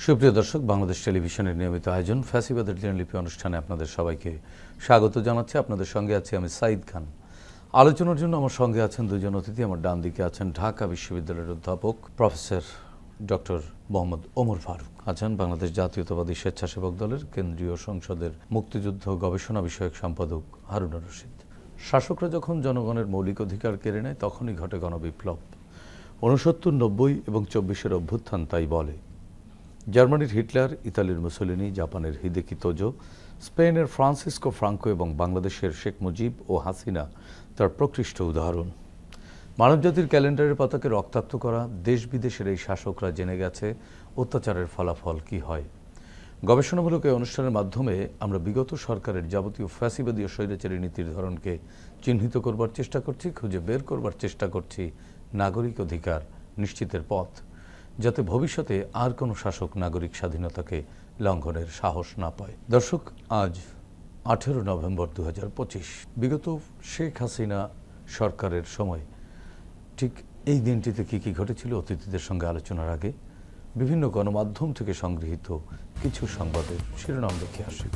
সুপ্রিয় দর্শক, বাংলাদেশ টেলিভিশনের নিয়মিত আয়োজন ফ্যাসিবাদের দিনলিপি অনুষ্ঠানে আপনাদের সবাইকে স্বাগত জানাচ্ছি। আপনাদের সঙ্গে আছি আমি সাইদ খান। আলোচনার জন্য আমার সঙ্গে আছেন দুজন অতিথি। আমার ডান দিকে আছেন ঢাকা বিশ্ববিদ্যালয়ের অধ্যাপক প্রফেসর ডক্টর মোহাম্মদ ওমর ফারুক, আছেন বাংলাদেশ জাতীয়তাবাদী স্বেচ্ছাসেবক দলের কেন্দ্রীয় সংসদের মুক্তিযুদ্ধ গবেষণা বিষয়ক সম্পাদক হারুনুর রশিদ। শাসকরা যখন জনগণের মৌলিক অধিকার কেড়ে নেয় তখনই ঘটে গণবিপ্লব। 69, 90 এবং 24-এর অভ্যুত্থান তাই বলে। জার্মানির হিটলার, ইতালির মুসোলিনি, জাপানের হিদেকি তোজো, স্পেনের ফ্রান্সিসকো ফ্রাঙ্কো এবং বাংলাদেশের শেখ মুজিব ও হাসিনা তার প্রকৃষ্ট উদাহরণ। মানবজাতির ক্যালেন্ডারের পাতাকে রক্তাক্ত করা দেশ বিদেশের এই শাসকরা জেনে গেছে অত্যাচারের ফলাফল কি হয়। গবেষণামূলক এই অনুষ্ঠানের মাধ্যমে আমরা বিগত সরকারের যাবতীয় ফ্যাসিবাদী ও স্বৈরাচারী নীতির ধরনকে চিহ্নিত করবার চেষ্টা করছি, খুঁজে বের করবার চেষ্টা করছি নাগরিক অধিকার নিশ্চিতের পথ, যাতে ভবিষ্যতে আর কোনো শাসক নাগরিক স্বাধীনতাকে লঙ্ঘনের সাহস না পায়। দর্শক, আজ 18 নভেম্বর 2025। বিগত শেখ হাসিনা সরকারের সময় ঠিক এই দিনটিতে কী কী ঘটেছিল অতিথিদের সঙ্গে আলোচনার আগে বিভিন্ন গণমাধ্যম থেকে সংগৃহীত কিছু সংবাদের শিরোনাম দেখে আসি।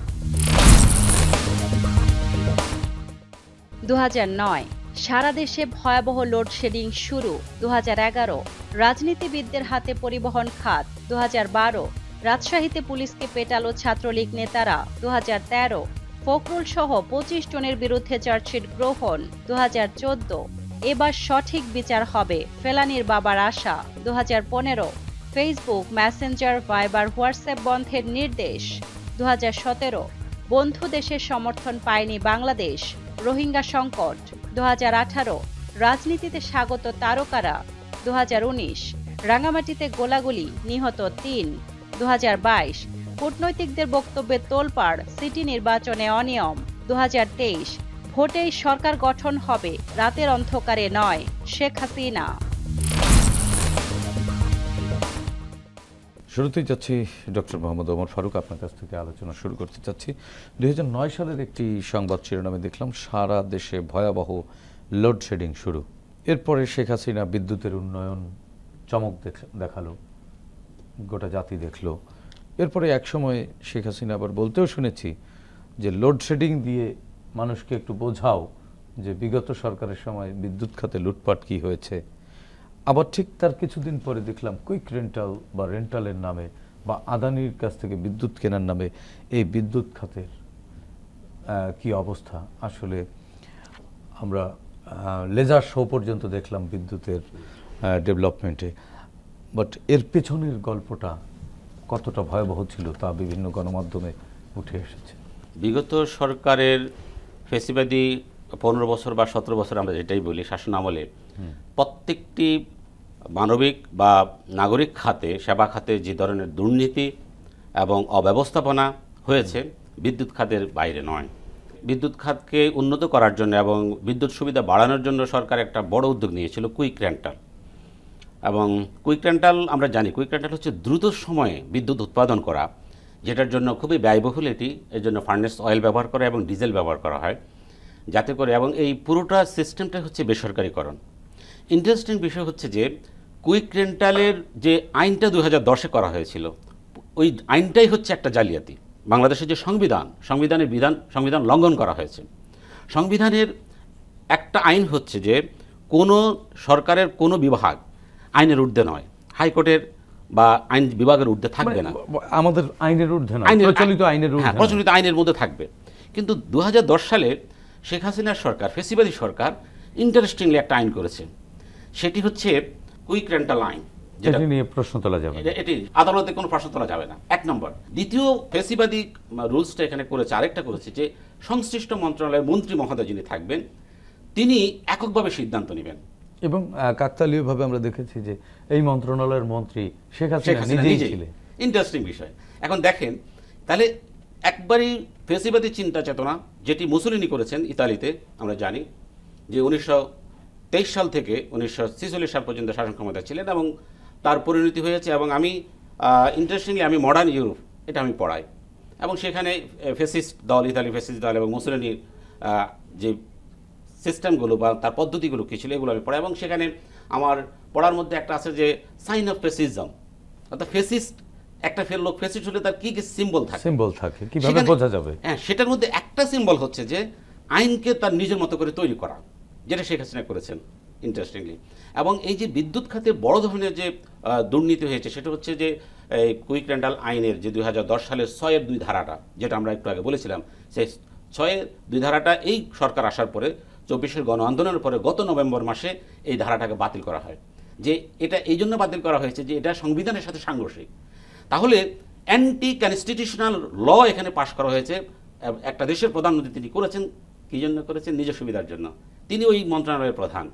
2009 সারা দেশে ভয়াবহ লোডশেডিং শুরু। 2011 রাজনীতিবিদদের হাতে পরিবহন খাত। 2012 রাজশাহীতে পুলিশকে পেটালো ছাত্রলীগ নেতারা। 2013 ফখরুল সহ 25 জনের বিরুদ্ধে চার্জশিট গ্রহণ। 2014 এবার সঠিক বিচার হবে, ফেলানীর বাবার আশা। 2015 ফেসবুক, মেসেঞ্জার, ভাইবার, হোয়াটসঅ্যাপ বন্ধের নির্দেশ। 2017 বন্ধু দেশের সমর্থন পায়নি বাংলাদেশ, রোহিঙ্গা সংকট। 2018 রাজনীতিতে স্বাগত তারকারা। 2019 রাঙামাটিতে গোলাগুলি, নিহত 3। 2022 কূটনৈতিকদের বক্তব্যে তোলপাড়, সিটি নির্বাচনে অনিয়ম। 2023 ভোটেই সরকার গঠন হবে, রাতের অন্ধকারে নয়, শেখ হাসিনা। শুরুতেই যাচ্ছি ডক্টর মোহাম্মদ ওমর ফারুক, আপনার কাছ থেকে আলোচনা শুরু করতে চাচ্ছি। 2009 সালের একটি সংবাদ শিরোনামে দেখলাম সারা দেশে ভয়াবহ লোডশেডিং শুরু। এরপরে শেখ হাসিনা বিদ্যুতের উন্নয়ন চমক দেখালো, গোটা জাতি দেখলো। এরপরে একসময় শেখ হাসিনা আবার বলতেও শুনেছি যে লোডশেডিং দিয়ে মানুষকে একটু বোঝাও যে বিগত সরকারের সময় বিদ্যুৎ খাতে লুটপাট কি হয়েছে। আবার ঠিক তার কিছুদিন পরে দেখলাম কুইক রেন্টাল বা রেন্টালের নামে বা আদানির কাছ থেকে বিদ্যুৎ কেনার নামে এই বিদ্যুৎ খাতের কি অবস্থা। আসলে আমরা লেজার শো পর্যন্ত দেখলাম বিদ্যুতের ডেভেলপমেন্টে, বাট এর পেছনের গল্পটা কতটা ভয়াবহ ছিল তা বিভিন্ন গণমাধ্যমে উঠে এসেছে। বিগত সরকারের ফ্যাসিবাদী 15 বছর বা 17 বছর আমরা যেটাই বলি শাসন আমলে প্রত্যেকটি মানবিক বা নাগরিক খাতে, সেবা খাতে যে ধরনের দুর্নীতি এবং অব্যবস্থাপনা হয়েছে বিদ্যুৎ খাতের বাইরে নয়। বিদ্যুৎ খাতকে উন্নত করার জন্য এবং বিদ্যুৎ সুবিধা বাড়ানোর জন্য সরকার একটা বড় উদ্যোগ নিয়েছিল কুইক রেন্টাল। এবং কুইক রেন্টাল আমরা জানি, কুইক রেন্টাল হচ্ছে দ্রুত সময়ে বিদ্যুৎ উৎপাদন করা, যেটার জন্য খুবই ব্যয়বহুল। এর জন্য ফার্নেস অয়েল ব্যবহার করা এবং ডিজেল ব্যবহার করা হয় যাতে করে, এবং এই পুরোটা সিস্টেমটা হচ্ছে বেসরকারিকরণ। ইন্টারেস্টিং বিষয় হচ্ছে যে কুইক রেন্টালের যে আইনটা 2010-এ করা হয়েছিল, ওই আইনটাই হচ্ছে একটা জালিয়াতি। বাংলাদেশের যে সংবিধান লঙ্ঘন করা হয়েছে। সংবিধানের একটা আইন হচ্ছে যে কোনো সরকারের কোনো বিভাগ আইনের ঊর্ধ্বে নয়, হাইকোর্টের বা আইন বিভাগের ঊর্ধ্বে থাকবে না, আমাদের আইনের ঊর্ধ্বে নয়, প্রচলিত আইনের মধ্যে থাকবে। কিন্তু 2010 সালে শেখ হাসিনার সরকার, ফ্যাসিবাদী সরকার, ইন্টারেস্টিংলি একটা আইন করেছে সেটি হচ্ছে কুইক রেন্টাল আইন, যেটা নিয়ে প্রশ্ন তোলা যাবে, এটি আদালতে কোনো প্রশ্ন তোলা যাবে না, এক নম্বর। দ্বিতীয় ফেসিবাদী রুলসটা এখানে করেছে, আরেকটা করেছে যে সংশ্লিষ্ট মন্ত্রণালয়ের মন্ত্রী মহোদয় যিনি থাকবেন তিনি এককভাবে সিদ্ধান্ত নেবেন। এবং কাকতালীয়ভাবে আমরা দেখেছি যে এই মন্ত্রণালয়ের মন্ত্রী শেখ হাসিনা নিজেই ছিলেন। ইন্টারেস্টিং বিষয়। এখন দেখেন তাহলে একবারই ফেসিবাদী চিন্তা চেতনা যেটি মুসোলিনি করেছেন ইতালিতে, আমরা জানি যে 1923 সাল থেকে 1946 সাল পর্যন্ত শাসন ক্ষমতা ছিলেন এবং তার পরিণতি হয়েছে। এবং আমি ইন্টারেস্টিংলি আমি মডার্ন ইউরোপ এটা আমি পড়াই এবং সেখানে ফেসিস্ট দল, ইতালি ফেসিস্ট দল এবং মুসোলিনির যে সিস্টেমগুলো বা তার পদ্ধতিগুলো কী ছিল এগুলো আমি পড়াই। এবং সেখানে আমার পড়ার মধ্যে একটা আছে যে সাইন অফ ফেসিজম, অর্থাৎ ফেসিস্ট একটা লোক ফেসিস্ট হলে তার কী কী সিম্বল থাকে কিভাবে বোঝা যাবে। হ্যাঁ, সেটার মধ্যে একটা সিম্বল হচ্ছে যে আইনকে তার নিজের মতো করে তৈরি করা, যেটা শেখ হাসিনা করেছেন ইন্টারেস্টিংলি। এবং এই যে বিদ্যুৎ খাতে বড় ধরনের যে দুর্নীতি হয়েছে সেটা হচ্ছে যে এই কুইক রেন্টাল আইনের যে 2010 সালের 6-2 ধারাটা, যেটা আমরা একটু আগে বলেছিলাম, সেই 6-2 ধারাটা এই সরকার আসার পরে 24-এর গণ আন্দোলনের পরে গত নভেম্বর মাসে এই ধারাটাকে বাতিল করা হয়। যে এটা এই জন্য বাতিল করা হয়েছে যে এটা সংবিধানের সাথে সাংঘর্ষিক। তাহলে অ্যান্টি কনস্টিটিউশনাল ল এখানে পাশ করা হয়েছে। একটা দেশের প্রধানমন্ত্রী তিনি করেছেন, কী জন্য করেছেন? নিজের সুবিধার জন্য। তিনি ওই মন্ত্রণালয়ের প্রধান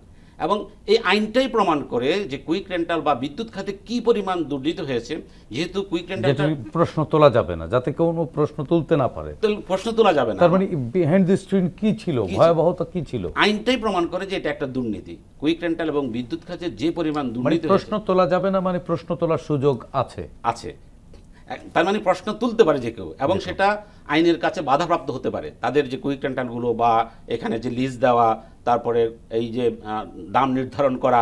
এবং এই আইনটাই প্রমাণ করে যে কুইক রেন্টাল বা বিদ্যুৎ খাতে কি পরিমাণ দুর্নীতি হয়েছে। যেহেতু কুইক রেন্টালটা প্রশ্ন তোলা যাবে না, যাতে কোনো প্রশ্ন তুলতে না পারে, প্রশ্ন তোলা যাবে না, তার মানে বিহাইন্ড দ্য স্ক্রিন কি ছিল, ভয়াবহতা কি ছিল, আইনটাই প্রমাণ করে যে এটা একটা দুর্নীতি। কুইক রেন্টাল এবং বিদ্যুৎ খাতে যে পরিমাণ দুর্নীতি, প্রশ্ন তোলা যাবে না মানে প্রশ্ন তোলার সুযোগ আছে। তার মানে প্রশ্ন তুলতে পারে যে কেউ, এবং সেটা আইনের কাছে বাধাপ্রাপ্ত হতে পারে। তাদের যে কুইক রেন্টালগুলো বা এখানে যে লিজ দেওয়া, তারপরে এই যে দাম নির্ধারণ করা,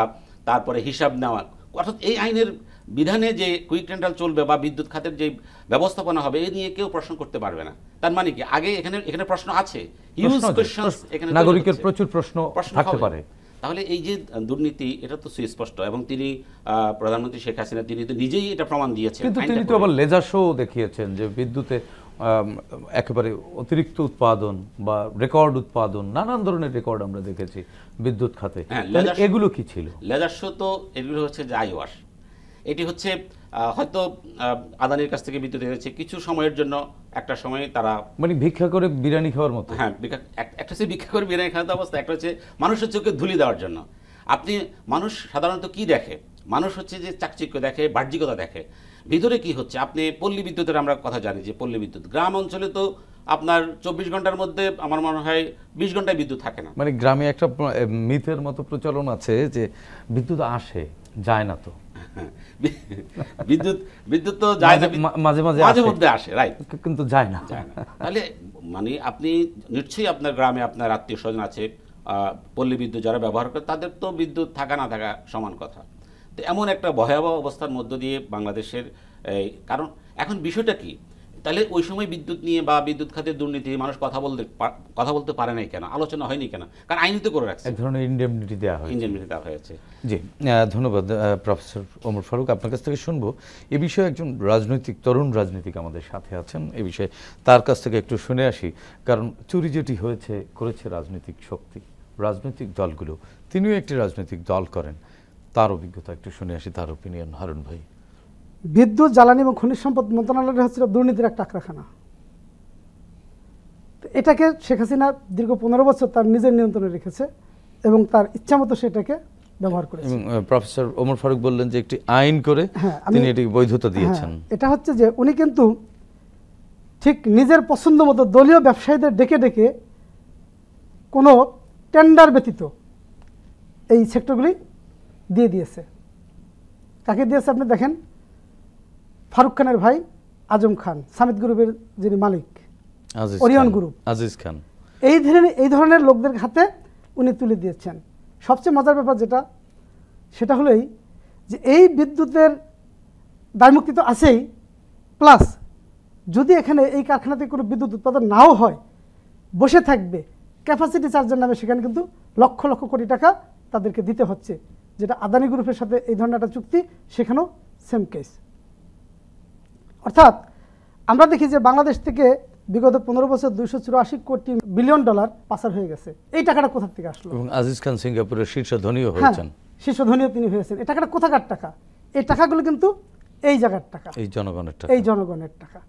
তারপরে হিসাব নেওয়া, অর্থাৎ এই আইনের বিধানে যে কুইক রেন্টাল চলবে বা বিদ্যুৎ খাতের যে ব্যবস্থাপনা হবে এই নিয়ে কেউ প্রশ্ন করতে পারবে না। তার মানে কি আগে এখানে প্রশ্ন আছে, নাগরিকের প্রচুর প্রশ্ন থাকতে পারে। তাহলে এই যে দুর্নীতি এটা তো সুস্পষ্ট এবং তিনি প্রধানমন্ত্রী শেখ হাসিনা তিনি তো নিজেই এটা প্রমাণ দিয়েছেন। কিন্তু তিনি তো আবার লেজার শো দেখিয়েছেন যে বিদ্যুতে একেবারে অতিরিক্ত উৎপাদন বা রেকর্ড উৎপাদন, নানান ধরনের রেকর্ড আমরা দেখেছি বিদ্যুৎ খাতে। এগুলো কি ছিল? লেজার শো তো এগুলো হচ্ছে যে আই ওয়াশ। এটি হচ্ছে হয়তো আদানির কাছ থেকে বিদ্যুৎ এনেছে কিছু সময়ের জন্য, একটা সময় তারা মানে ভিক্ষা করে বিরিয়ানি খাওয়ার মতো। হ্যাঁ, একটা হচ্ছে ভিক্ষা করে বিরিয়ানি খাওয়ার অবস্থা, একটা হচ্ছে মানুষের চোখে ধুলি দেওয়ার জন্য। মানুষ সাধারণত কি দেখে? মানুষ হচ্ছে যে চাকচিক্য দেখে, বাহ্যিকতা দেখে, ভিতরে কি হচ্ছে। আপনি পল্লী বিদ্যুতের আমরা কথা জানি যে পল্লী বিদ্যুৎ গ্রাম অঞ্চলে তো আপনার 24 ঘন্টার মধ্যে আমার মনে হয় 20 ঘন্টায় বিদ্যুৎ থাকে না। মানে গ্রামে একটা মিথের মতো প্রচলন আছে যে বিদ্যুৎ আসে, যায় না। তো বিদ্যুৎ তো যায় না, মাঝে মধ্যে আসে, রাইট, কিন্তু যায় না। তাহলে মানে আপনি নিশ্চয়ই আপনার গ্রামে আপনার আত্মীয় স্বজন আছে পল্লী বিদ্যুৎ যারা ব্যবহার করে, তাদের তো বিদ্যুৎ থাকা না থাকা সমান কথা। তো এমন একটা ভয়াবহ অবস্থার মধ্য দিয়ে বাংলাদেশের, কারণ এখন বিষয়টা কি, তাহলে ওই সময় বিদ্যুৎ নিয়ে বা বিদ্যুৎ খাতের দুর্নীতি মানুষ কথা বলতে পারে নাই কেন, আলোচনা হয়নি কেন? কারণ আইনিতে করে রাখছে, এক ধরনের ইন্ডেমনিটি দেওয়া হয়েছে। জি, ধন্যবাদ প্রফেসর ওমর ফারুক। আপনার কাছ থেকে শুনবো এ বিষয়ে একজন তরুণ রাজনীতিক আমাদের সাথে আছেন, এ বিষয়ে তার কাছ থেকে একটু শুনে আসি। কারণ চুরি যেটি করেছে রাজনৈতিক শক্তি, রাজনৈতিক দলগুলো, তিনিও একটি রাজনৈতিক দল করেন, তার অভিজ্ঞতা একটু শুনে আসি, তার ওপিনিয়ন। হারুন ভাই। বিদ্যুৎ, জ্বালানি এবং খনিজ সম্পদ মন্ত্রণালয় হচ্ছে দুর্নীতির একটা আখড়াখানা। এটাকে শেখ হাসিনা দীর্ঘ 15 বছর তার নিজের নিয়ন্ত্রণে রেখেছে এবং তার ইচ্ছা মতো সেটাকে ব্যবহার করেছে। প্রফেসর ওমর ফারুক বললেন যে একটি আইন করে তিনি এটিকে বৈধতা দিয়েছেন। এটা হচ্ছে যে উনি কিন্তু ঠিক নিজের পছন্দ মতো দলীয় ব্যবসায়ীদের ডেকে ডেকে কোনো টেন্ডার ব্যতীত এই সেক্টরগুলি দিয়ে দিয়েছে। কাকে দিয়েছে আপনি দেখেন, ফারুক খানের ভাই আজম খান, সামিত গ্রুপের যিনি মালিক, ওরিয়ন গ্রুপ, আজিজ খান, এই ধরনের লোকদের হাতে উনি তুলে দিয়েছেন। সবচেয়ে মজার ব্যাপার সেটা হলোই যে এই বিদ্যুতের দায়মুক্তি তো আছেই, প্লাস যদি এখানে এই কারখানাতে কোনো বিদ্যুৎ উৎপাদন নাও হয়, বসে থাকবে ক্যাপাসিটি চার্জের নামে, সেখানে কিন্তু লক্ষ লক্ষ কোটি টাকা তাদেরকে দিতে হচ্ছে, যেটা আদানি গ্রুপের সাথে এই ধরনের একটা চুক্তি, সেখানেও সেম কেস। অর্থাৎ আমরা দেখি যে বাংলাদেশ থেকে বিগত 15 বছর 284 কোটি বিলিয়ন ডলার পাচার হয়ে গেছে। এই টাকাটা কোথা থেকে আসলো? এবং আজিজ খান সিঙ্গাপুরের শীর্ষ ধনীও হয়েছেন। শীর্ষধনীয় তিনি হয়েছেন। এই টাকাটা কোথাকার টাকা? এই টাকাগুলো কিন্তু এই জায়গার টাকা, এই জনগণের টাকা। এই জনগণের টাকা।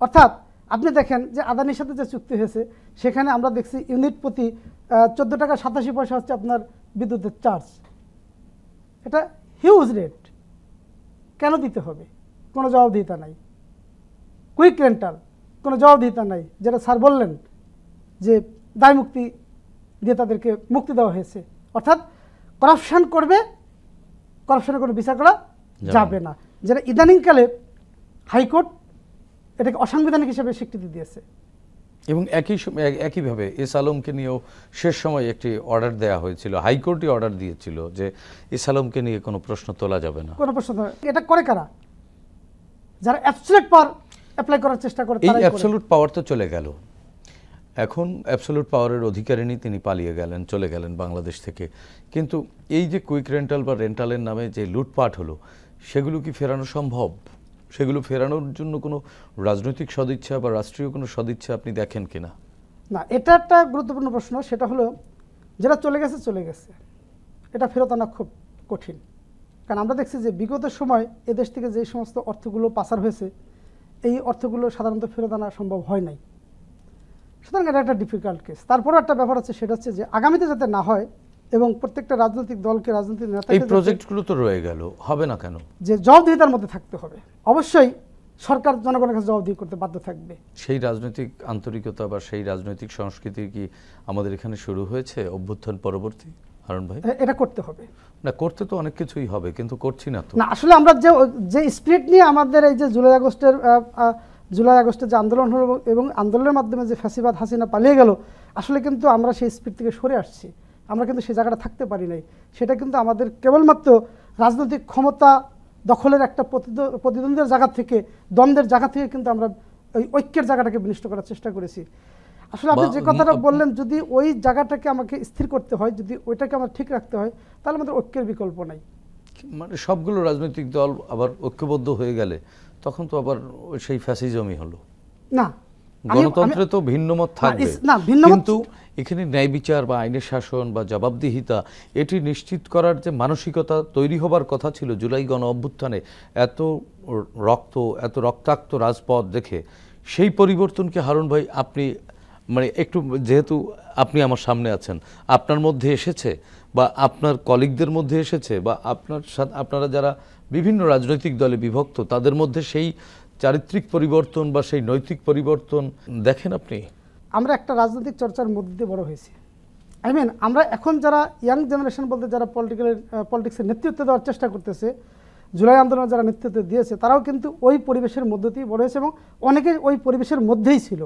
অর্থাৎ আপনি দেখেন যে আদানির সাথে যে চুক্তি হয়েছে সেখানে আমরা দেখছি ইউনিট প্রতি 14 টাকা 87 পয়সা হচ্ছে আপনার বিদ্যুতের চার্জ। এটা হিউজ রেট, কেন দিতে হবে? কোনো জবাবদিহিতা নাই। কুইক রেন্টাল, কোনো জবাবদিহিতা নাই। যেটা স্যার বললেন যে দায় মুক্তি দিয়ে তাদেরকে মুক্তি দেওয়া হয়েছে, অর্থাৎ করাপশন করবে, করাপশনের কোনো বিচার করা যাবে না, যেটা ইদানিংকালে হাইকোর্ট এটাকে অসাংবিধানিক হিসেবে স্বীকৃতি দিয়েছে। এবং একইভাবে এস আলমকে নিয়েও শেষ সময় একটি অর্ডার দেওয়া হয়েছিল, হাইকোর্টই অর্ডার দিয়েছিল যে এস আলমকে নিয়ে কোনো প্রশ্ন তোলা যাবে না। কোনো প্রশ্ন এটা করে কারা? যারা অ্যাবসলিউট পাওয়ার অ্যাপ্লাই করার চেষ্টা করে। এই অ্যাবসলিউট পাওয়ার তো চলে গেল, এখন অ্যাবসলিউট পাওয়ারের অধিকারিণী তিনি পালিয়ে গেলেন, চলে গেলেন বাংলাদেশ থেকে। কিন্তু এই যে কুইক রেন্টাল বা রেন্টালের নামে যে লুটপাট হলো, সেগুলো কি ফেরানো সম্ভব? সেগুলো ফেরানোর জন্য কোনো রাজনৈতিক সদিচ্ছা বা রাষ্ট্রীয় কোনো সদিচ্ছা আপনি দেখেন কিনা? না, এটা একটা গুরুত্বপূর্ণ প্রশ্ন। সেটা হলো যেটা চলে গেছে চলে গেছে, এটা ফেরত আনা খুব কঠিন। কারণ আমরা দেখছি যে বিগত সময় এদেশ থেকে যে সমস্ত অর্থগুলো পাচার হয়েছে, এই অর্থগুলো সাধারণত ফেরত আনা সম্ভব হয় নাই। সুতরাং এটা একটা ডিফিকাল্ট কেস। তারপরও একটা ব্যাপার আছে, সেটা হচ্ছে যে আগামীতে যাতে না হয় এবং প্রত্যেকটা রাজনৈতিক দলকে, রাজনৈতিক এই নেতাকে প্রজেক্টগুলো তো রয়ে গেল, হবে না কেন? যে জবাবদিহিতার মধ্যে থাকতে হবে। অবশ্যই সরকার জনগণের কাছে জবাবদিহি করতে বাধ্য থাকবে। সেই রাজনৈতিক আন্তরিকতা বা সেই রাজনৈতিক সংস্কৃতি কি আমাদের এখানে শুরু হয়েছে অভ্যুত্থান পরবর্তী? হারুন ভাই, এটা করতে হবে। না, করতে তো অনেক কিছুই হবে, কিন্তু করছি না তো। না, আসলে আমরা যে স্পিরিট নিয়ে আমাদের এই যে জুলাই আগস্টের যে আন্দোলন হলো এবং আন্দোলনের মাধ্যমে যে ফ্যাসিবাদ হাসিনা পালিয়ে গেল, আসলে কিন্তু আমরা সেই স্পিরিট থেকে সরে আসছি। আমরা কিন্তু সেই জায়গাটা থাকতে পারি নাই। সেটা কিন্তু আমাদের কেবলমাত্র রাজনৈতিক ক্ষমতা দখলের একটা প্রতিদ্বন্দ্বের জায়গা থেকে, দ্বন্দ্বের জায়গা থেকে কিন্তু আমরা ওই ঐক্যের জায়গাটাকে বিনষ্ট করার চেষ্টা করেছি। আসলে আপনি যে কথাটা বললেন, যদি ওই জায়গাটাকে আমাকে স্থির করতে হয়, যদি ওইটাকে আমার ঠিক রাখতে হয়, তাহলে আমাদের ঐক্যের বিকল্প নাই। মানে সবগুলো রাজনৈতিক দল আবার ঐক্যবদ্ধ হয়ে গেলে তখন তো আবার সেই ফ্যাসিজমই হলো না। গণতন্ত্রে তো ভিন্নমত থাকবে, না, কিন্তু এখানে ন্যায় বিচার বা আইনের শাসন বা জবাবদিহিতা এটি নিশ্চিত করার যে মানসিকতা তৈরি হবার কথা ছিল জুলাই গণ অভ্যুত্থানে, এত রক্তাক্ত রাজপথ দেখে, সেই পরিবর্তনকে হারুন ভাই আপনি মানে একটু, যেহেতু আপনি আমার সামনে আছেন, আপনার মধ্যে এসেছে বা আপনার কলিগদের মধ্যে এসেছে বা আপনারা যারা বিভিন্ন রাজনৈতিক দলে বিভক্ত তাদের মধ্যে সেই চারিত্রিক পরিবর্তন বা সেই নৈতিক পরিবর্তন দেখেন আপনি? আমরা একটা রাজনৈতিক চর্চার মধ্যে দিয়ে বড় হয়েছি। আমরা এখন যারা ইয়াং জেনারেশন বলতে যারা পলিটিক্সের নেতৃত্ব দেওয়ার চেষ্টা করতেছে, জুলাই আন্দোলনে যারা নেতৃত্ব দিয়েছে, তারাও কিন্তু ওই পরিবেশের মধ্য দিয়ে বড় হয়েছে এবং অনেকে ওই পরিবেশের মধ্যেই ছিল।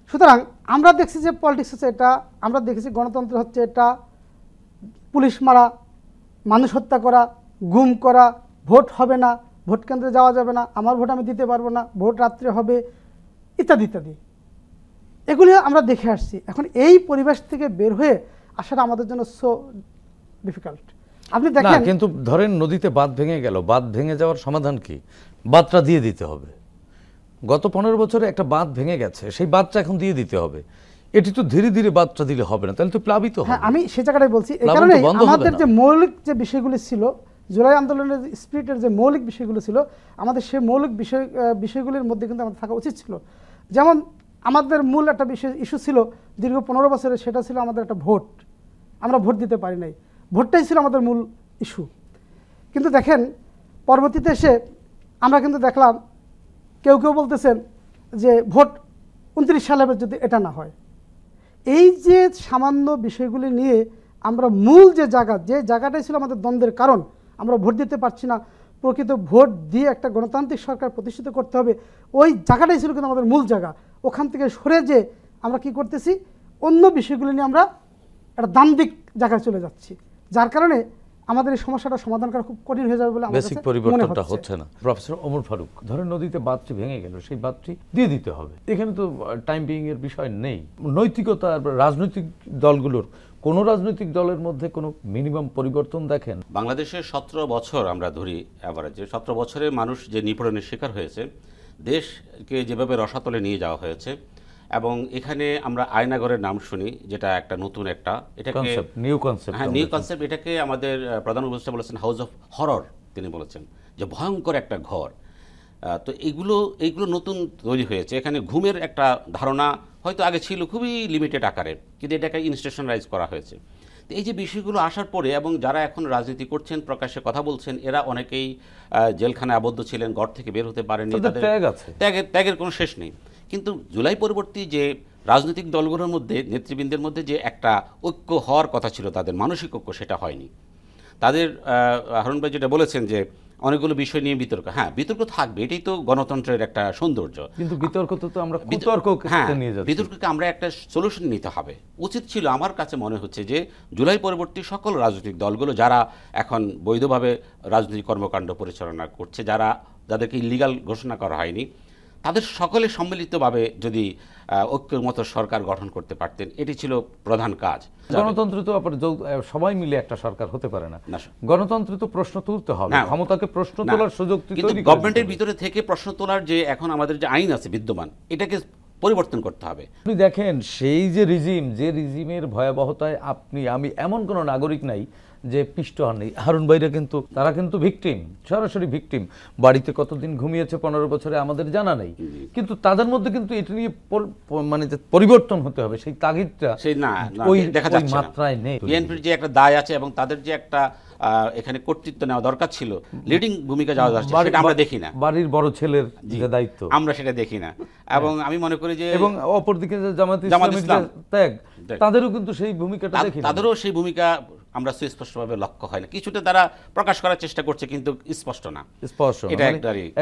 সুতরাং আমরা দেখছি যে পলিটিক্স হচ্ছে এটা, আমরা দেখেছি গণতন্ত্র হচ্ছে এটা, পুলিশ মারা, মানুষ হত্যা করা, গুম করা, ভোট হবে না, ভোট কেন্দ্রে যাওয়া যাবে না, আমার ভোট আমি দিতে পারবো না, ভোট রাত্রে হবে, ইত্যাদি ইত্যাদি, এগুলি আমরা দেখে আসছি। এখন এই পরিবেশ থেকে বের হয়ে আসাটা আমাদের জন্য সো ডিফিকাল্ট। আপনি দেখেন, কিন্তু ধরেন নদীতে বাঁধ ভেঙে গেল, বাঁধ ভেঙে যাওয়ার সমাধান কি? বাঁধটা দিয়ে দিতে হবে। গত 15 বছরে একটা বাঁধ ভেঙে গেছে, সেই বাঁধটা এখন দিয়ে দিতে হবে। এটি তো ধীরে ধীরে বাঁধটা দিলে হবে না, তাহলে তো প্লাবিত হবে। আমি সে জায়গাটাই বলছি। এই কারণে আমাদের যে মৌলিক যে বিষয়গুলি ছিল, জুলাই আন্দোলনের স্পিরিটের যে মৌলিক বিষয়গুলো ছিল, আমাদের সেই মৌলিক বিষয়গুলির মধ্যে কিন্তু আমাদের থাকা উচিত ছিল। যেমন আমাদের মূল একটা ইস্যু ছিল দীর্ঘ 15 বছরে, সেটা ছিল আমাদের একটা ভোট। আমরা ভোট দিতে পারি নাই, ভোটটাই ছিল আমাদের মূল ইস্যু। কিন্তু দেখেন পরবর্তীতে এসে আমরা কিন্তু দেখলাম কেউ কেউ বলতেছেন যে ভোট 29 সালে যদি এটা না হয়। এই যে সামান্য বিষয়গুলি নিয়ে আমরা মূল যে জায়গাটাই ছিল আমাদের দ্বন্দ্বের কারণ, আমরা ভোট দিতে পারছি না, প্রকৃত ভোট দিয়ে একটা গণতান্ত্রিক সরকার প্রতিষ্ঠিত করতে হবে, ওই জায়গাটাই ছিল কিন্তু আমাদের মূল জায়গা। ওখান থেকে সরে যে আমরা কি করতেছি, অন্য বিষয়গুলি নিয়ে আমরা একটা দান্দিক জায়গায় চলে যাচ্ছি, যার কারণে আমাদের এই সমস্যাটা সমাধান করা খুব কঠিন হয়ে যাবে বলে আমার বেসিক পরিবর্তনটা হচ্ছে না। প্রফেসর ওমর ফারুক, ধরেন নদীতে বাঁধটি ভেঙে গেল, সেই বাঁধটি দিয়ে দিতে হবে। এখানে তো টাইম বিং এর বিষয় নেই। নৈতিকতা আর রাজনৈতিক দলগুলোর, কোন রাজনৈতিক দলের মধ্যে কোনো মিনিমাম পরিবর্তন দেখেন? বাংলাদেশের 17 বছর আমরা ধরি অ্যাভারেজে, 17 বছরে মানুষ যে নিপীড়নের শিকার হয়েছে, দেশকে যেভাবে রসাতলে নিয়ে যাওয়া হয়েছে, এবং এখানে আমরা আয়নাঘরের নাম শুনি, যেটা একটা নতুন একটা, এটাকে নিউ কনসেপ্ট, হ্যাঁ নিউ কনসেপ্ট। এটাকে আমাদের প্রধান উপদেষ্টা বলেছেন হাউস অফ হরর, তিনি বলেছেন যে ভয়ঙ্কর একটা ঘর। তো এইগুলো নতুন তৈরি হয়েছে। এখানে ঘুমের একটা ধারণা হয়তো আগে ছিল খুবই লিমিটেড আকারে, কিন্তু এটাকে ইনস্টিটিউশনালাইজ করা হয়েছে। তো এই যে বিষয়গুলো আসার পরে এবং যারা এখন রাজনীতি করছেন, প্রকাশ্যে কথা বলছেন, এরা অনেকেই জেলখানায় আবদ্ধ ছিলেন, ঘর থেকে বের হতে পারেনি, তাদের ত্যাগের কোনো শেষ নেই। কিন্তু জুলাই পরবর্তী যে রাজনৈতিক দলগুলোর মধ্যে, নেতৃবৃন্দের মধ্যে যে একটা ঐক্য হওয়ার কথা ছিল, তাদের মানসিক ঐক্য, সেটা হয়নি। তাদের হারুন ভাই যেটা বলেছেন যে অনেকগুলো বিষয় নিয়ে বিতর্ক, হ্যাঁ বিতর্ক থাকবে, এটাই তো গণতন্ত্রের একটা সৌন্দর্য। কিন্তু বিতর্ক তো আমরা বিতর্ককে আমরা একটা সলিউশন নিতে হবে। উচিত ছিল, আমার কাছে মনে হচ্ছে যে জুলাই পরবর্তী সকল রাজনৈতিক দলগুলো যারা এখন বৈধভাবে রাজনৈতিক কর্মকাণ্ড পরিচালনা করছে, যাদেরকে ইলিগাল ঘোষণা করা হয়নি, তাদের সকলে সম্মিলিতভাবে যদি ঐক্যের মতো সরকার গঠন করতে পারতেন, এটি ছিল প্রধান কাজ। গণতন্ত্র তো সবাই মিলে একটা সরকার হতে পারে না, গণতন্ত্র তো প্রশ্ন তুলতে হবে, ক্ষমতাকে প্রশ্ন তোলার সুযোগ কিন্তু গভর্নমেন্টের ভিতরে থেকে প্রশ্ন তোলার যে এখন আমাদের যে আইন আছে বিদ্যমান, এটাকে পরিবর্তন করতে হবে। আপনি দেখেন সেই যে রিজিমের ভয়াবহতায় আমি এমন কোনো নাগরিক নাই যে পিষ্ট হননি। হারুন ভাইরা কিন্তু তারা কিন্তু ভিকটিম, সরাসরি ভিকটিম। বাড়িতে কতদিন ঘুমিয়েছে 15 বছরে আমাদের জানা নেই, কিন্তু তাদের মধ্যে কিন্তু এটা নিয়ে মানে যে পরিবর্তন হতে হবে সেই তাগিদটা ওই দেখা যাচ্ছে মাত্রায় নেই। বিএনপির যে একটা দায় আছে এবং তাদের যে একটা এখানে কর্তৃত্ব নেওয়া দরকার ছিল, লিডিং ভূমিকা যাওয়া যাচ্ছে, সেটা আমরা দেখি না। বাড়ির বড় ছেলের যে দায়িত্ব, আমরা সেটা দেখি না। এবং আমি মনে করি যে এবং অপরদিকে জামাত ইসলাম ত্যাগ, তাদেরও কিন্তু সেই ভূমিকাটা দেখি না, তাদেরও সেই ভূমিকা আমরা সুস্পষ্টভাবে লক্ষ্য হয় না। কিছুটা তারা প্রকাশ করার চেষ্টা করছে, কিন্তু স্পষ্ট না। এটা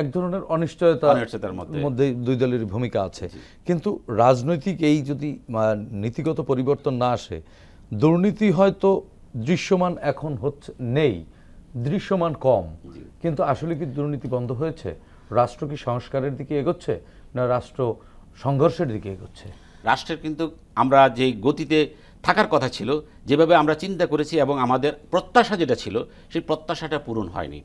এক ধরনের অনিশ্চয়তার মধ্যে দুই দলের ভূমিকা আছে। কিন্তু রাজনৈতিক এই যদি নীতিগত পরিবর্তন না আসে, দুর্নীতি হয়তো দৃশ্যমান এখন হচ্ছে নেই, দৃশ্যমান কম, কিন্তু আসলে কি দুর্নীতি বন্ধ হয়েছে? রাষ্ট্র কি সংস্কারের দিকে এগোচ্ছে না রাষ্ট্র সংঘর্ষের দিকে এগোচ্ছে? রাষ্ট্রের কিন্তু আমরা যে গতিতে থাকার কথা ছিল, যেভাবে আমরা চিন্তা করেছি এবং আমাদের প্রত্যাশা যেটা ছিল, সেই প্রত্যাশাটা পূরণ হয়নি।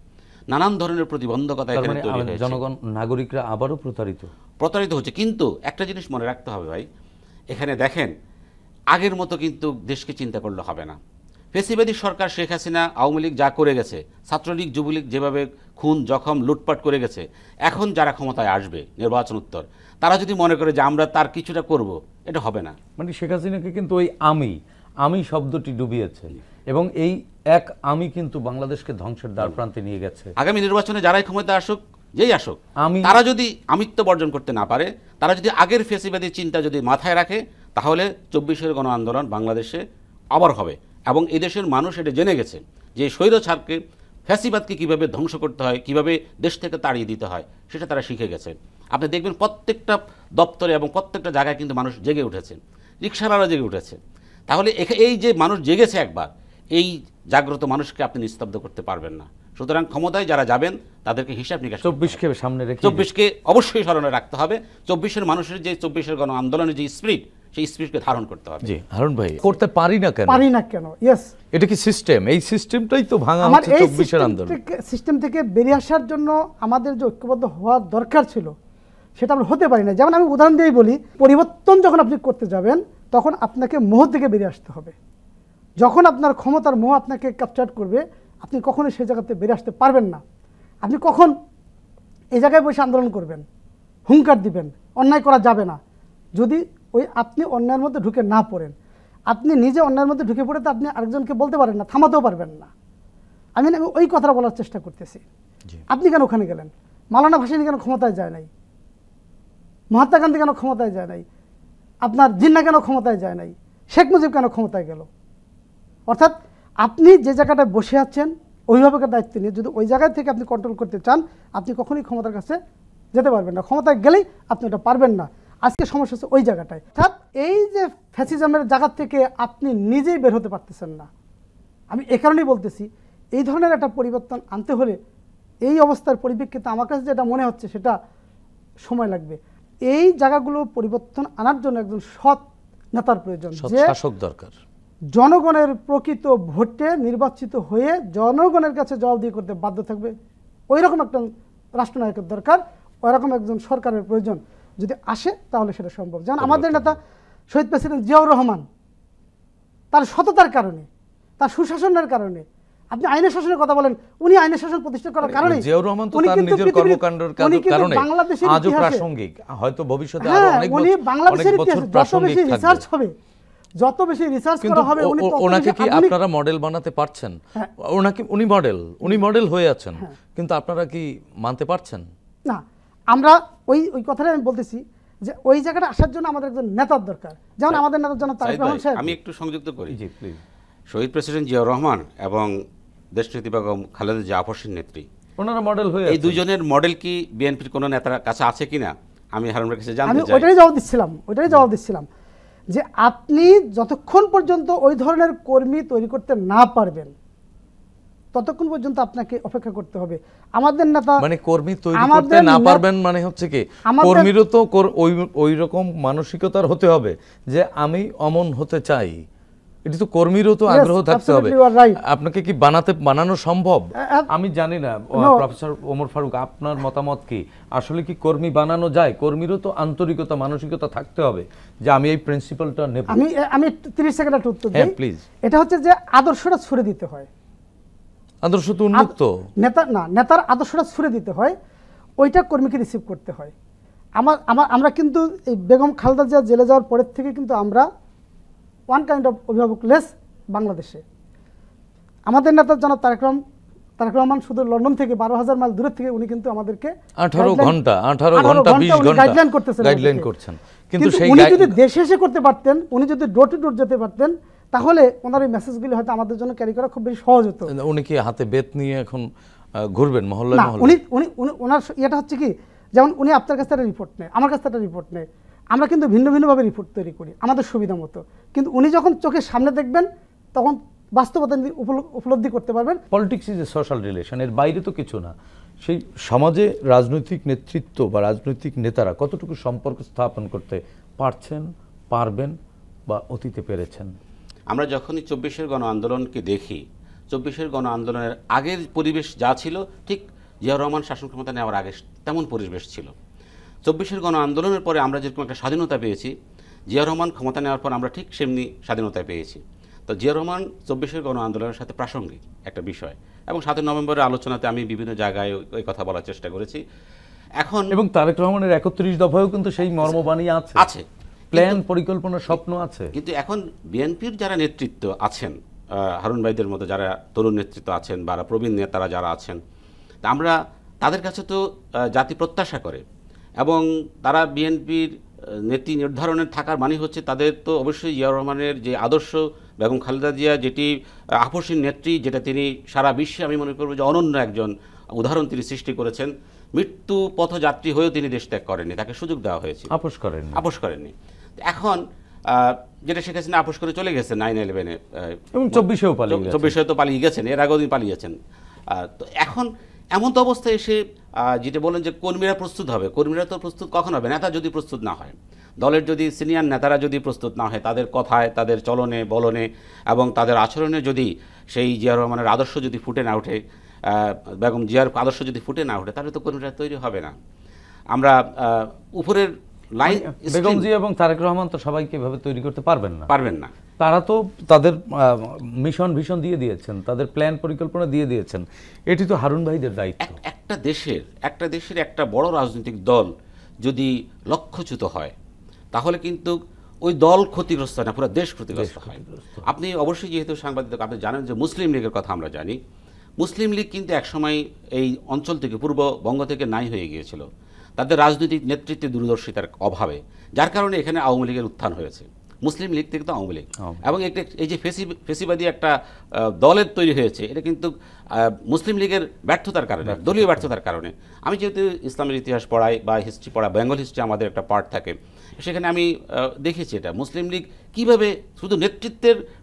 নানান ধরনের প্রতিবন্ধকতা এখানে তৈরি হয়েছে। জনগণ, নাগরিকরা আবারও প্রতারিত হচ্ছে। কিন্তু একটা জিনিস মনে রাখতে হবে ভাই, এখানে দেখেন আগের মতো কিন্তু দেশকে চিন্তা করলে হবে না। ফেসিবাদী সরকার শেখ হাসিনা, আওয়ামী লীগ যা করে গেছে, ছাত্রলীগ যুবলীগ যেভাবে খুন জখম লুটপাট করে গেছে, এখন যারা ক্ষমতায় আসবে নির্বাচন উত্তর, তারা যদি মনে করে যে আমরা তার কিছুটা করব, এটা হবে না। মানে শেখ হাসিনাকে কিন্তু ওই আমি শব্দটি ডুবিয়েছে, এবং এই আমি কিন্তু বাংলাদেশকে ধ্বংসের দ্বার প্রান্তে নিয়ে গেছে। আগামী নির্বাচনে যারাই ক্ষমতায় আসুক, যেই আসুক, তারা যদি আমিত্ব বর্জন করতে না পারে, তারা যদি আগের ফেসিবাদী চিন্তা যদি মাথায় রাখে, তাহলে 24-এর গণ আন্দোলন বাংলাদেশে আবার হবে। এবং এই দেশের মানুষ এটা জেনে গেছে যে স্বৈরচারকে, ফ্যাসিবাদকে কীভাবে ধ্বংস করতে হয়, কীভাবে দেশ থেকে তাড়িয়ে দিতে হয়, সেটা তারা শিখে গেছে। আপনি দেখবেন প্রত্যেকটা দপ্তরে এবং প্রত্যেকটা জায়গায় কিন্তু মানুষ জেগে উঠেছে, রিকশাওয়ালারা জেগে উঠেছে। তাহলে এই যে মানুষ জেগেছে একবার, এই জাগ্রত মানুষকে আপনি নিস্তব্ধ করতে পারবেন না। সুতরাং ক্ষমতায় যারা যাবেন তাদেরকে হিসাব নিকাশ 24কে সামনে রেখে, 24কে অবশ্যই স্মরণে রাখতে হবে। 24-এর মানুষের যে 24-এর গণ আন্দোলনের যে স্পিরিট, সেই স্পিরিটকে ধারণ করতে হবে। জি হারুন ভাই, করতে পারি না কেন? ইয়েস, এটা কি সিস্টেম? এই সিস্টেমটাই তো ভাঙা হচ্ছে 24-এর আন্দোলন। সিস্টেম থেকে বেরিয়ে আসার জন্য আমাদের যে ঐক্যবদ্ধ হওয়ার দরকার ছিল, সেটা আমরা হতে পারি না। যেমন আমি উদাহরণ দিয়েই বলি, পরিবর্তন যখন আপনি করতে যাবেন, তখন আপনাকে মোহ থেকে বেরিয়ে আসতে হবে। যখন আপনার ক্ষমতার মোহ আপনাকে ক্যাপচার করবে, আপনি কখনোই সেই জায়গাতে বেরিয়ে আসতে পারবেন না। আপনি কখন এই জায়গায় বসে আন্দোলন করবেন, হুঙ্কার দিবেন, অন্যায় করা যাবে না, যদি আপনি অন্যায়ের মধ্যে ঢুকে না পড়েন। আপনি নিজে অন্যায়ের মধ্যে ঢুকে পড়ে তো আপনি আরেকজনকে বলতে পারেন না, থামাতেও পারবেন না। আমি ওই কথাটা বলার চেষ্টা করতেছি। আপনি কেন ওখানে গেলেন? মাওলানা ভাসানী কেন ক্ষমতায় যায় নাই? মহাত্মা গান্ধী কেন ক্ষমতায় যায় নাই? আপনার জিন্না কেন ক্ষমতায় যায় নাই? শেখ মুজিব কেন ক্ষমতায় গেল? অর্থাৎ আপনি যে জায়গাটায় বসে আছেন, অভিভাবকের দায়িত্ব নিয়ে যদি ওই জায়গায় থেকে আপনি কন্ট্রোল করতে চান, আপনি কখনোই ক্ষমতার কাছে যেতে পারবেন না। ক্ষমতায় গেলেই আপনি ওটা পারবেন না। আজকে সমস্যা হচ্ছে ওই জায়গাটায়। অর্থাৎ এই যে ফ্যাসিজমের জায়গা থেকে আপনি নিজেই বের হতে পারতেছেন না। আমি এ কারণেই বলতেছি, এই ধরনের একটা পরিবর্তন আনতে হলে এই অবস্থার পরিপ্রেক্ষিতে আমার কাছে যেটা মনে হচ্ছে, সেটা সময় লাগবে। এই জায়গাগুলো পরিবর্তন আনার জন্য একজন সৎ নেতার প্রয়োজন, যে শাসক দরকার, জনগণের প্রকৃত ভোটে নির্বাচিত হয়ে জনগণের কাছে জবাবদিহি করতে বাধ্য থাকবে। ওই রকম একটা রাষ্ট্রনায়কের দরকার, ওই রকম একজন সরকারের প্রয়োজন, যদি আসে তাহলে সেটা সম্ভব। যেমন আমাদের নেতা শহীদ প্রেসিডেন্ট জিয়াউর রহমান, তার সততার কারণে, তার সুশাসনের কারণে, আপনি আইনের শাসনের কথা বলেন, উনি আইনের শাসন প্রতিষ্ঠা করার কারণে জিয়াউর রহমান তো তার নিজের কর্মকাণ্ডের কারণে আজও প্রাসঙ্গিক, হয়তো ভবিষ্যতে আরো অনেক উনি বাংলাদেশের বছর ইতিহাসে যত প্রাসঙ্গিক বেশি থাকবে। রিসার্চ হবে, যত বেশি রিসার্চ কিন্তু করা হবে, উনি তত ওনাকে বেশি কি আধুনিক। আপনারা মডেল বানাতে পারছেন? উনি মডেল হয়ে আছেন, কিন্তু আপনারা কি মানতে পারছেন না, আমরা ওই কথাটাই আমি বলতেছি যে ওই জায়গাটা আসার জন্য আমাদের একজন নেতার দরকার। যেমন আমাদের নেতার জন্য তারেক সাইদ রহমান ভাই, সাহেব। আমি একটু সংযুক্ত করি। জি প্লিজ। শহীদ প্রেসিডেন্ট জিয়াউর রহমান এবং দেশনেত্রী বেগম খালেদা জিয়া আপসীর নেত্রী, ওনারা মডেল হয়ে এই আছেন। দুজনের মডেল কি বিএনপির কোনো নেতার কাছে আছে কিনা আমি হারুন ভাইয়ের কাছে আমি জানতে চাই। ওইটাই জবাব দিচ্ছিলাম যে আপনি যতক্ষণ পর্যন্ত ওই ধরনের কর্মী তৈরি করতে না পারবেন ততক্ষণ পর্যন্ত আপনাকে অপেক্ষা করতে হবে। আমাদের নেতা মানে কর্মী তৈরি আমাদের করতে না পারবেন মানে হচ্ছে কি কর্মীরও তো ওই রকম মানসিকতার হতে হবে যে আমি অমন হতে চাই, এটি তো কর্মীরও তো Yes, আগ্রহ থাকতে হবে। absolutely you are right. আপনাকে কি বানানো সম্ভব? আমি জানি না No. প্রফেসর ওমর ফারুক, আপনার মতামত কি? আসলে কি কর্মী বানানো যায়? কর্মীরও তো আন্তরিকতা মানসিকতা থাকতে হবে যে আমি এই প্রিন্সিপালটা নেব। আমি 30 সেকেন্ড একটা উত্তর হ্যাঁ দিই। প্লিজ। এটা হচ্ছে যে আদর্শটা ছুড়ে দিতে হয়। আদর্শ তো উন্মুক্ত। নেতার আদর্শটা ছুড়ে দিতে হয়, ওইটা কর্মীকে রিসিভ করতে হয়। আমরা কিন্তু এই বেগম খালেদা জিয়া জেলে যাওয়ার পরের থেকে কিন্তু আমরা ওয়ান কাইন্ড অফ অভিভাবকলেস বাংলাদেশে। আমাদের নেতা জনাব তারেক রহমান শুধু লন্ডন থেকে 12,000 মাইল দূরে থেকে উনি কিন্তু আমাদেরকে 18 ঘন্টা 20 ঘন্টা গাইডলাইন করতেছেন, গাইডলাইন করছেন। কিন্তু সেই উনি যদি দেশে এসে করতে পারতেন, উনি যদি ডোর টু ডোর যেতে পারতেন, তাহলে ওনার এই মেসেজগুলি হয়তো আমাদের জন্য ক্যারি করা খুব বেশি সহজ হতো। উনি কি হাতে বেত নিয়ে এখন ঘুরবেন মহল্লায় না, মহল্লায়? ওনার এটা হচ্ছে কি, যেমন উনি আপনার কাছ থেকে রিপোর্ট নেয়, আমার কাছ থেকে রিপোর্ট নেয়, আমরা কিন্তু ভিন্ন ভিন্নভাবে রিপোর্ট তৈরি করি আমাদের সুবিধা মতো। কিন্তু উনি যখন চোখের সামনে দেখবেন তখন বাস্তবতা উপলব্ধি করতে পারবেন। Politics is a social relation, এর বাইরে তো কিছু না। সেই সমাজে রাজনৈতিক নেতৃত্ব বা রাজনৈতিক নেতারা কতটুকু সম্পর্ক স্থাপন করতে পারছেন, পারবেন বা অতীতে পেরেছেন? আমরা যখনই 24-এর গণ আন্দোলনকে দেখি, 24-এর গণ আন্দোলনের আগের পরিবেশ যা ছিল ঠিক জিয়াউর রহমান শাসন ক্ষমতা নেওয়ার আগে তেমন পরিবেশ ছিল। 24-এর গণ আন্দোলনের পরে আমরা যেরকম একটা স্বাধীনতা পেয়েছি, জিয়াউর রহমান ক্ষমতা নেওয়ার পর আমরা ঠিক সেমনি স্বাধীনতা পেয়েছি। তো জিয়াউর রহমান 24-এর গণ আন্দোলনের সাথে প্রাসঙ্গিক একটা বিষয়, এবং 7 নভেম্বরের আলোচনাতে আমি বিভিন্ন জায়গায় ওই কথা বলার চেষ্টা করেছি। এখন এবং তারেক রহমানের 31 দফায়ও কিন্তু সেই মর্মবাণী আছে, প্ল্যান পরিকল্পনা স্বপ্ন আছে। কিন্তু এখন বিএনপির যারা নেতৃত্ব আছেন, হারুন ভাইদের মতো যারা তরুণ নেতৃত্ব আছেন বা প্রবীণ নেতারা যারা আছেন, তা আমরা তাদের কাছে তো জাতি প্রত্যাশা করে, এবং তারা বিএনপির নীতি নির্ধারণের থাকার মানে হচ্ছে তাদের তো অবশ্যই জিয়াউর রহমানের যে আদর্শ, বেগম খালেদা জিয়া যেটি আপসীর নেত্রী, যেটা তিনি সারা বিশ্বে আমি মনে করব যে অনন্য একজন উদাহরণ তিনি সৃষ্টি করেছেন। মৃত্যু পথযাত্রী হয়েও তিনি দেশ ত্যাগ করেননি, তাকে সুযোগ দেওয়া হয়েছে, আপোষ করেননি। এখন যেটা শেখ হাসিনা আপোষ করে চলে গেছে 9/11-এ, এবং 24-এও তো পালিয়ে গেছেন, এর আগেও তিনি পালিয়েছেন। তো এখন এমন তো অবস্থায় এসে যেটা বলেন যে কর্মীরা প্রস্তুত হবে, কর্মীরা তো প্রস্তুত কখন হবে? নেতা যদি প্রস্তুত না হয়, দলের যদি সিনিয়র নেতারা যদি প্রস্তুত না হয়, তাদের কথায়, তাদের চলনে বলনে এবং তাদের আচরণে যদি সেই জিয়াউর রহমানের আদর্শ যদি ফুটে না ওঠে, বেগম জিয়ার আদর্শ যদি ফুটে না ওঠে, তাহলে তো কর্মীরা তৈরি হবে না। আমরা উপরের লাইন, বেগম জিয়া এবং তারেক রহমান তো সবাইকে এভাবে তৈরি করতে পারবেন না। তারা তো তাদের মিশন দিয়ে দিয়েছেন, তাদের প্ল্যান পরিকল্পনা দিয়ে দিয়েছেন। এটি তো হারুন ভাইদের দায়িত্ব। একটা দেশের একটা বড় রাজনৈতিক দল যদি লক্ষ্যচ্যুত হয়, তাহলে কিন্তু ওই দল ক্ষতিগ্রস্ত না, পুরো দেশ ক্ষতিগ্রস্ত হয়। আপনি অবশ্যই যেহেতু সাংবাদিক, আপনি জানেন যে মুসলিম লীগের কথা আমরা জানি। মুসলিম লীগ কিন্তু একসময় এই অঞ্চল থেকে, পূর্ববঙ্গ থেকে নাই হয়ে গিয়েছিল তাদের রাজনৈতিক নেতৃত্বে দূরদর্শিতার অভাবে, যার কারণে এখানে আওয়ামী লীগের উত্থান হয়েছে। মুসলিম লীগ থেকে তো আওয়ামী লীগ, এবং এই যে ফেসিবাদী একটা দলের তৈরি হয়েছে, এটা কিন্তু মুসলিম লীগের ব্যর্থতার কারণে, দলীয় ব্যর্থতার কারণে। আমি যেহেতু ইসলামের ইতিহাস পড়াই বা হিস্ট্রি পড়াই, বেঙ্গল হিস্ট্রি আমাদের একটা পার্ট থাকে, সেখানে আমি দেখেছি এটা মুসলিম লীগ কীভাবে শুধু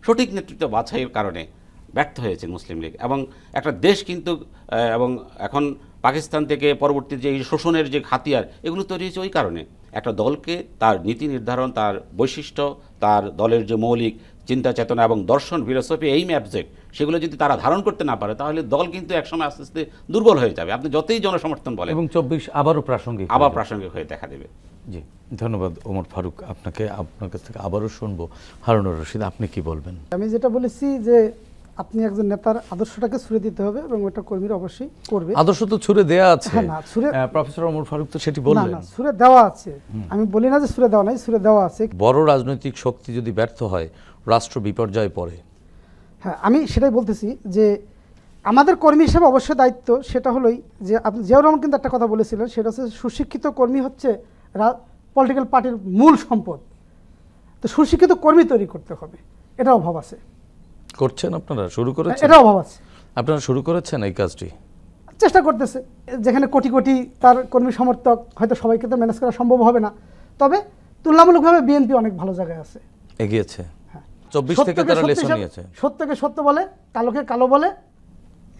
সঠিক নেতৃত্ব বাছাইয়ের কারণে ব্যর্থ হয়েছে মুসলিম লীগ। এবং একটা দেশ কিন্তু, এবং এখন পাকিস্তান থেকে পরবর্তী যে শোষণের যে হাতিয়ার, এগুলো তৈরি হয়েছে ওই কারণে। একটা দলকে তার নীতি নির্ধারণ, তার বৈশিষ্ট্য, তার দলের যে মৌলিক চিন্তা চেতনা এবং দর্শন, ফিলোসফি, এইম, অবজেক্ট সেগুলো যদি তারা ধারণ করতে না পারে তাহলে দল কিন্তু একসময় আস্তে আস্তে দুর্বল হয়ে যাবে। আপনি যতই জনসমর্থন বলেন এবং 24 আবারও প্রাসঙ্গিক আবার প্রাসঙ্গিক হয়ে দেখা দেবে। জি, ধন্যবাদ ওমর ফারুক। আপনার কাছ থেকে আবারও শুনবো হারুনুর রশিদ, আপনি কি বলবেন? আমি যেটা বলেছি যে আপনি একজন নেতার আদর্শটাকে ছুড়ে দিতে হবে এবং ওটা কর্মীরা অবশ্যই করবে। আদর্শ তো ছুড়ে দেয়া আছে, হ্যাঁ, না, প্রফেসর ওমর ফারুক তো সেটি না বললেন। না, ছুড়ে দেওয়া আছে, আমি বলি না যে ছুড়ে দেওয়া নাই, ছুড়ে দেওয়া আছে। বড় রাজনৈতিক শক্তি যদি ব্যর্থ হয় রাষ্ট্র বিপর্যয়ে পড়ে। হ্যাঁ, আমি সেটাই বলতেছি যে আমাদের কর্মী হিসেবে অবশ্যই দায়িত্ব সেটা হলোই যে আপনি জিয়াউর রহমান কিন্তু একটা কথা বলেছিলেন, সেটা হচ্ছে সুশিক্ষিত কর্মী হচ্ছে পলিটিক্যাল পার্টির মূল সম্পদ। তো সুশিক্ষিত কর্মী তৈরি করতে হবে, এটা অভাব আছে। করছেন আপনারা, শুরু করেছেন? এটা অভাব আছে। আপনারা শুরু করেছেন এই কাজটি? চেষ্টা করতেছে, যেখানে কোটি কোটি তার কর্মী সমর্থক, হয়তো সবাইকে তো ম্যানেজ করা সম্ভব হবে না, তবে তুলনামূলকভাবে বিএনপি অনেক ভালো জায়গায় আছে, এগিয়েছে। 24 থেকে তারা লেসন নিয়েছে। সত্যকে সত্য বলে, কালোকে কালো বলে,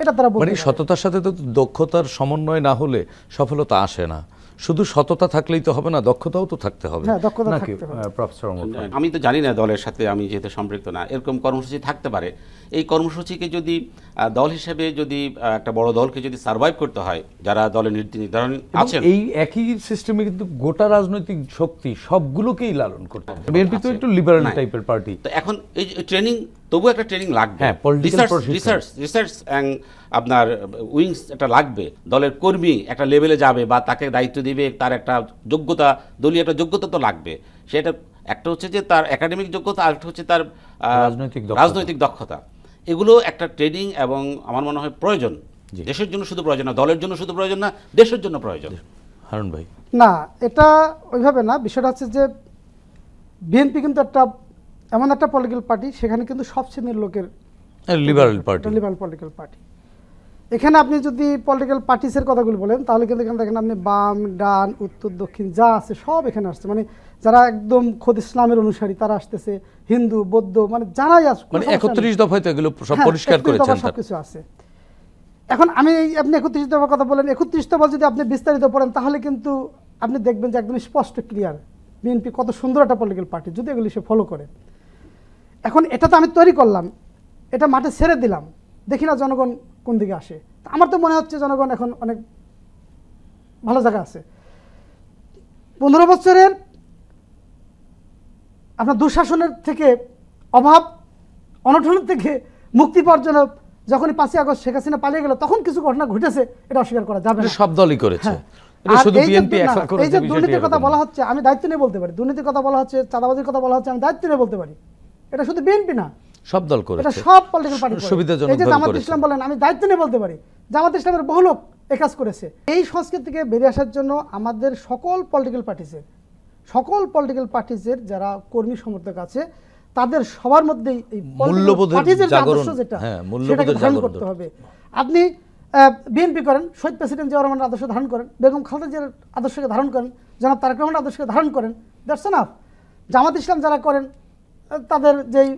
এটা তারা বলতে মানে পারে। সততার সাথে তো দক্ষতার সমন্বয় না হলে সফলতা আসে না। শুধু সততা থাকলেই তো হবে না, দক্ষতাও তো থাকতে হবে, হ্যাঁ, দক্ষতা নাকি থাকতে হবে। প্রফেসর ওমর ফারুক? আমি তো জানি না দলের সাথে, আমি যেহেতু সম্পৃক্ত না, এরকম কর্মসূচি থাকতে পারে। এই কর্মসূচিকে যদি দল হিসেবে যদি একটা বড় দলকে যদি সার্ভাইভ করতে হয়, যারা দলের নীতি নির্ধারণ আছেন, এই একই সিস্টেমে কিন্তু গোটা রাজনৈতিক শক্তি সবগুলোকেই লালন করতে হবে। বিএনপি তো একটু লিবারাল টাইপের পার্টি। তো এখন এই ট্রেনিং, তবু একটা ট্রেনিং লাগবে, হ্যাঁ, political প্রশিক্ষণ। রিসার্চ আপনার উইংস একটা লাগবে। দলের কর্মী একটা লেভেলে যাবে বা তাকে দায়িত্ব দিবে, তার একটা যোগ্যতা, দলীয় একটা যোগ্যতা তো লাগবে। সেটা একটা হচ্ছে যে তার একাডেমিক যোগ্যতা, আর একটা হচ্ছে তার রাজনৈতিক দক্ষতা। এগুলো একটা ট্রেনিং এবং আমার মনে হয় প্রয়োজন, দেশের জন্য শুধু প্রয়োজন না, দলের জন্য শুধু প্রয়োজন না, দেশের জন্য প্রয়োজন। হারুন ভাই? না, এটা ওইভাবে না। বিষয়টা হচ্ছে যে বিএনপি কিন্তু একটা এমন একটা পলিটিক্যাল পার্টি, সেখানে কিন্তু সব শ্রেণীর লোকের liberal party, liberal political party. এখানে আপনি যদি পলিটিক্যাল পার্টিসের কথাগুলো বলেন তাহলে কিন্তু এখানে দেখেন আপনি বাম, ডান, উত্তর, দক্ষিণ যা আছে সব এখানে আসছে। মানে যারা একদম খোদ ইসলামের অনুসারী তারা আসতেছে, হিন্দু, বৌদ্ধ, মানে যারাই আসছে, মানে 31 দফায় তো এগুলো সব পরিষ্কার করেছেন, সবকিছু আছে। এখন আপনি 31 দফার কথা বলেন, 31 দফা যদি আপনি বিস্তারিত পড়েন তাহলে কিন্তু আপনি দেখবেন যে একদম স্পষ্ট ক্লিয়ার বিএনপি কত সুন্দর একটা পলিটিক্যাল পার্টি, যদি এগুলি সে ফলো করে। এখন এটা তো আমি তৈরি করলাম, এটা মাঠে ছেড়ে দিলাম, দেখি না জনগণ কোন দিকে আসে। আমার তো মনে হচ্ছে জনগণ এখন অনেক ভালো জায়গা আছে। 15 বছরের আপনার দুঃশাসনের থেকে, অভাব অনটনের থেকে মুক্তি পাওয়ার জন্য যখনই 5ই আগস্ট শেখ হাসিনা পালিয়ে গেল, তখন কিছু ঘটনা ঘটেছে, এটা অস্বীকার করা যাবে না। সব দলই করেছে। আর এই যে দুর্নীতির কথা বলা হচ্ছে, আমি দায়িত্ব নিয়ে বলতে পারি। দুর্নীতির কথা বলা হচ্ছে, চাঁদাবাজির কথা বলা হচ্ছে, আমি দায়িত্ব নিয়ে বলতে পারি। এটা শুধু বিএনপি না, সব দল করেছে, এটা সব পলিটিক্যাল পার্টি করে। সুবিধাজনক এই যে জামাত ইসলাম বলেন, আমি দায়িত্ব নিয়ে বলতে পারি, জামাত ইসলামের বহু লোক এই কাজ করেছে। এই সংস্কৃতি থেকে বেরিয়ে আসার জন্য আমাদের সকল পলিটিক্যাল পার্টিজের যারা কর্মী সমর্থক আছে, তাদের সবার মধ্যেই এই মূল্যবোধের জাগরণ, যেটা মূল্যবোধের ধারণ করতে হবে। আপনি বিএনপি করেন, শহীদ প্রেসিডেন্ট জিয়াউর রহমানের আদর্শ ধারণ করেন, বেগম খালেদা জিয়ার আদর্শকে ধারণ করেন, জনাব তারেক রহমানের আদর্শকে ধারণ করেন, দ্যাটস এনাফ। জামাত ইসলাম যারা করেন, তাদের যেই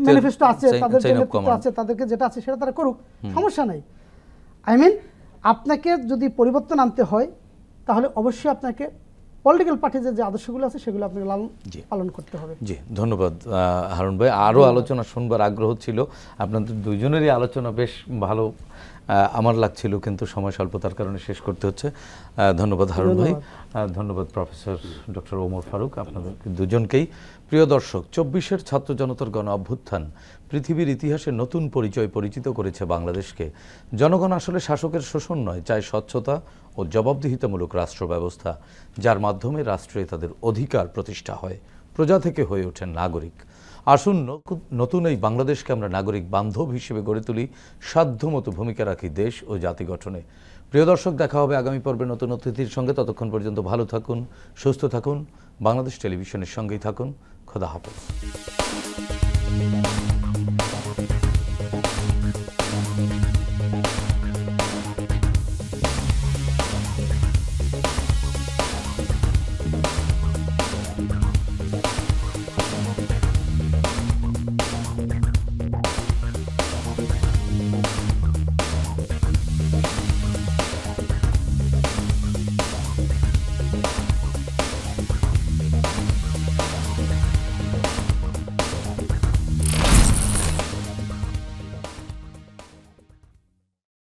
ম্যানিফেস্টো আছে, তাদের যে নেতৃত্ব আছে, তাদেরকে যেটা আছে সেটা তারা করুক, সমস্যা নাই। আপনাকে যদি পরিবর্তন আনতে হয় তাহলে অবশ্যই আপনাকে পলিটিক্যাল পার্টিজের যে আদর্শগুলো আছে সেগুলো আপনাকে পালন করতে হবে। জি, ধন্যবাদ হারুন ভাই। আরও আলোচনা শুনবার আগ্রহ ছিল, আপনাদের দুজনেরই আলোচনা বেশ ভালো আমার লাগছিল, কিন্তু সময় স্বল্পতার কারণে শেষ করতে হচ্ছে। ধন্যবাদ হারুন ভাই, ধন্যবাদ প্রফেসর ডক্টর ওমর ফারুক, আপনাদের দুজনকেই। প্রিয় দর্শক, 24-এর ছাত্র জনতার গণ অভ্যুত্থান পৃথিবীর ইতিহাসে নতুন পরিচিত করেছে বাংলাদেশকে। জনগণ আসলে শাসকের শোষণ নয়, চায় স্বচ্ছতা ও জবাবদিহিতামূলক রাষ্ট্র ব্যবস্থা, যার মাধ্যমে রাষ্ট্রে তাদের অধিকার প্রতিষ্ঠা হয়, প্রজা থেকে হয়ে ওঠেন নাগরিক। আসুন নতুন এই বাংলাদেশকে আমরা নাগরিক বান্ধব হিসেবে গড়ে তুলি, সাধ্যমতো ভূমিকা রাখি দেশ ও জাতি গঠনে। প্রিয় দর্শক, দেখা হবে আগামী পর্বে নতুন অতিথির সঙ্গে। ততক্ষণ পর্যন্ত ভালো থাকুন, সুস্থ থাকুন, বাংলাদেশ টেলিভিশনের সঙ্গেই থাকুন। খোদা হাফেজ।